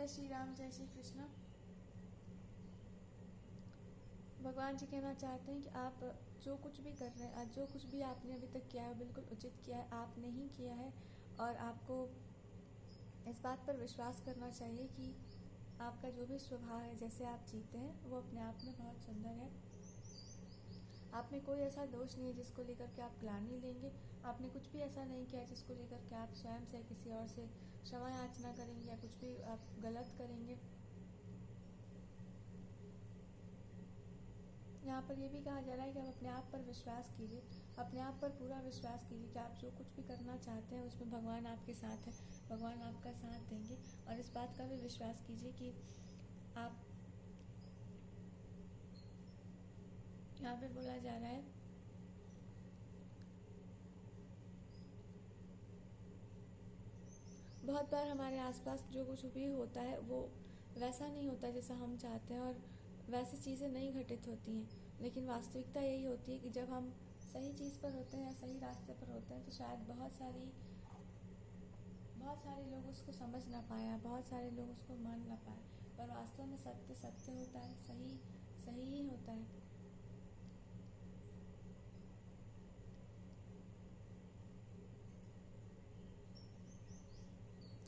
जय श्री राम, जय श्री कृष्ण। भगवान जी कहना चाहते हैं कि आप जो कुछ भी कर रहे हैं, आज जो कुछ भी आपने अभी तक किया है बिल्कुल उचित किया है, आपने ही किया है। और आपको इस बात पर विश्वास करना चाहिए कि आपका जो भी स्वभाव है, जैसे आप जीते हैं, वो अपने आप में बहुत सुंदर है। आप में कोई ऐसा दोष नहीं है जिसको लेकर के आप ग्लानि लेंगे। आपने कुछ भी ऐसा नहीं किया जिसको लेकर के आप स्वयं से किसी और से क्षमा याचना करेंगे या कुछ भी आप गलत करेंगे। यहाँ पर यह भी कहा जा रहा है कि आप अपने आप पर विश्वास कीजिए, अपने आप पर पूरा विश्वास कीजिए कि आप जो कुछ भी करना चाहते हैं उसमें भगवान आपके साथ है, भगवान आपका साथ देंगे। और इस बात का भी विश्वास कीजिए कि आप, यहाँ पे बोला जा रहा है बहुत बार हमारे आसपास जो कुछ भी होता है वो वैसा नहीं होता जैसा हम चाहते हैं और वैसी चीज़ें नहीं घटित होती हैं। लेकिन वास्तविकता यही होती है कि जब हम सही चीज़ पर होते हैं या सही रास्ते पर होते हैं तो शायद बहुत सारे लोग उसको समझ ना पाए, बहुत सारे लोग उसको मान ना पाए, पर वास्तव में सत्य सत्य होता है, सही सही ही होता है।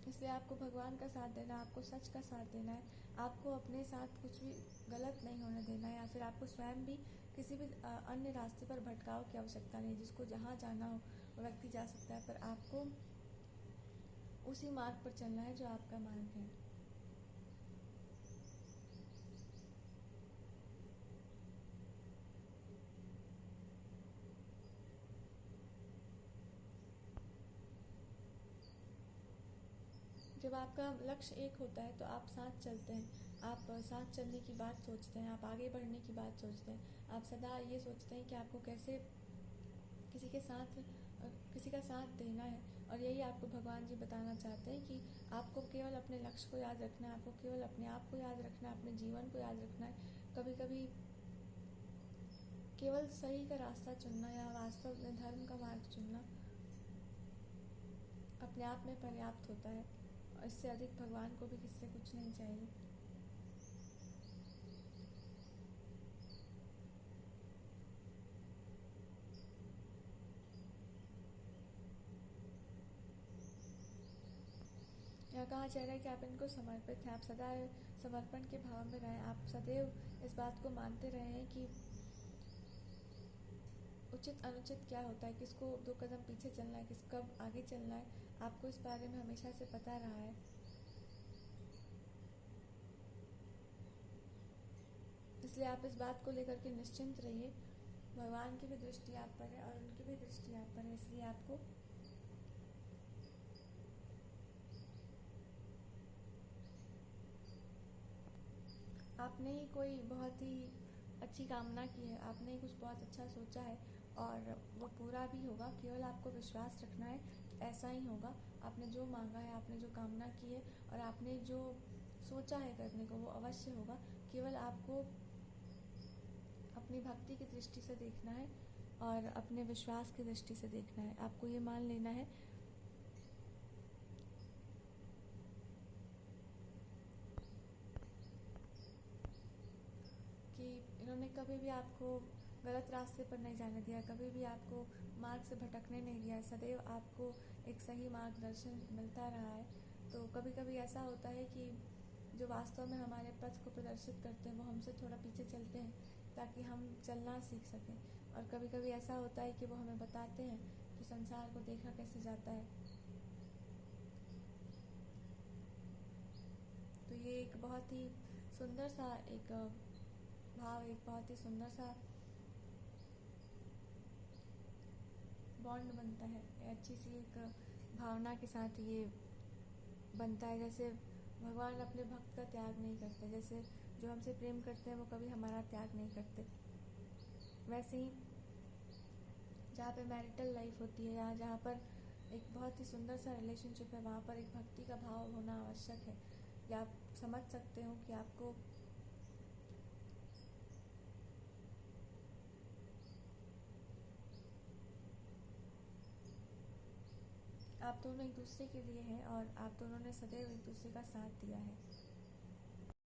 इसलिए आपको भगवान का साथ देना, आपको सच का साथ देना है, आपको अपने साथ कुछ भी गलत नहीं होने देना है, या फिर आपको स्वयं भी किसी भी अन्य रास्ते पर भटकाव की आवश्यकता नहीं। जिसको जहाँ जाना हो वो व्यक्ति जा सकता है, पर आपको उसी मार्ग पर चलना है जो आपका मार्ग है। जब आपका लक्ष्य एक होता है तो आप साथ चलते हैं, आप साथ चलने की बात सोचते हैं, आप आगे बढ़ने की बात सोचते हैं, आप सदा ये सोचते हैं कि आपको कैसे किसी का साथ देना है। और यही आपको भगवान जी बताना चाहते हैं कि आपको केवल अपने लक्ष्य को याद रखना है, आपको केवल अपने आप को याद रखना है, अपने जीवन को याद रखना है। कभी कभी केवल सही का रास्ता चुनना या वास्तव में धर्म का मार्ग चुनना अपने आप में पर्याप्त होता है, और इससे अधिक भगवान को भी किससे कुछ नहीं चाहिए। यह कहा जा रहा है कि आप इनको समर्पित हैं, आप सदा समर्पण के भाव में रहें, आप सदैव इस बात को मानते रहे हैं कि उचित अनुचित क्या होता है, किसको 2 कदम पीछे चलना है, किस कब आगे चलना है, आपको इस बारे में हमेशा से पता रहा है। इसलिए आप इस बात को लेकर के निश्चिंत रहिए। भगवान की भी दृष्टि आप पर है और उनकी भी दृष्टि आप पर है, इसलिए आपको आपने ही कोई बहुत ही अच्छी कामना की है, आपने ही कुछ बहुत अच्छा सोचा है और वो पूरा भी होगा। केवल आपको विश्वास रखना है कि ऐसा ही होगा। आपने जो मांगा है, आपने जो कामना की है और आपने जो सोचा है करने को, वो अवश्य होगा। केवल आपको अपनी भक्ति की दृष्टि से देखना है और अपने विश्वास की दृष्टि से देखना है। आपको ये मान लेना है कि इन्होंने कभी भी आपको गलत रास्ते पर नहीं जाने दिया, कभी भी आपको मार्ग से भटकने नहीं दिया, सदैव आपको एक सही मार्गदर्शन मिलता रहा है। तो कभी कभी ऐसा होता है कि जो वास्तव में हमारे पथ को प्रदर्शित करते हैं वो हमसे थोड़ा पीछे चलते हैं ताकि हम चलना सीख सकें, और कभी कभी ऐसा होता है कि वो हमें बताते हैं कि संसार को देखा कैसे जाता है। तो ये एक बहुत ही सुंदर सा एक भाव, एक बहुत ही सुंदर सा बॉन्ड बनता है, अच्छी सी एक भावना के साथ ये बनता है। जैसे भगवान अपने भक्त का त्याग नहीं करते, जैसे जो हमसे प्रेम करते हैं वो कभी हमारा त्याग नहीं करते, वैसे ही जहाँ पे मैरिटल लाइफ होती है या जहाँ पर एक बहुत ही सुंदर सा रिलेशनशिप है, वहाँ पर एक भक्ति का भाव होना आवश्यक है। या आप समझ सकते हो कि आप दोनों एक दूसरे के लिए हैं और आप दोनों ने सदैव एक दूसरे का साथ दिया है।